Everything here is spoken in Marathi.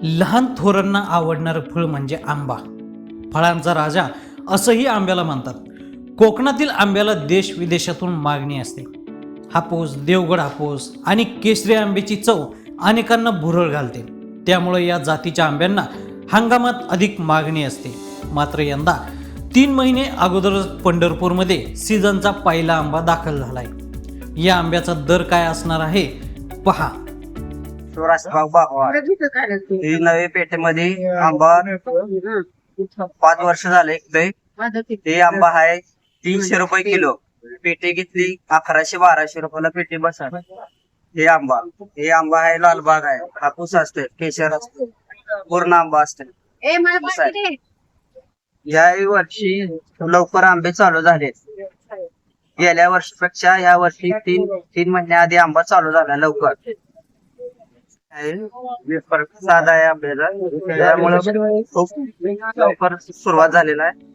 लहान थोरांना आवडणारं फळ म्हणजे आंबा. फळांचा राजा असंही आंब्याला म्हणतात. कोकणातील आंब्याला देश विदेशातून मागणी असते. हापूस, देवगड हापूस आणि केसरी आंब्याची चव अनेकांना भुरळ घालते. त्यामुळे या जातीच्या आंब्यांना हंगामात अधिक मागणी असते. मात्र यंदा 3 महिने अगोदरच पंढरपूरमध्ये सीझनचा पहिला आंबा दाखल झालाय. या आंब्याचा दर काय असणार आहे पहा. ही नवी पेठेमध्ये आंबा 5 वर्ष झाले इकडे. हे आंबा आहे 300 रुपये किलो. पेटी घेतली 1100-1200 रुपयाला पेटी बसा. हे आंबा आहे, लालबाग आहे, हापूस असते, केशर असते, पूर्ण आंबा असते. या वर्षी लवकर आंबे चालू झाले. गेल्या वर्षीपेक्षा या वर्षी तीन महिन्याआधी आंबा चालू झाला लवकर. साधा आहे आंब्याचा, त्यामुळे खूप लवकर सुरुवात झालेला आहे.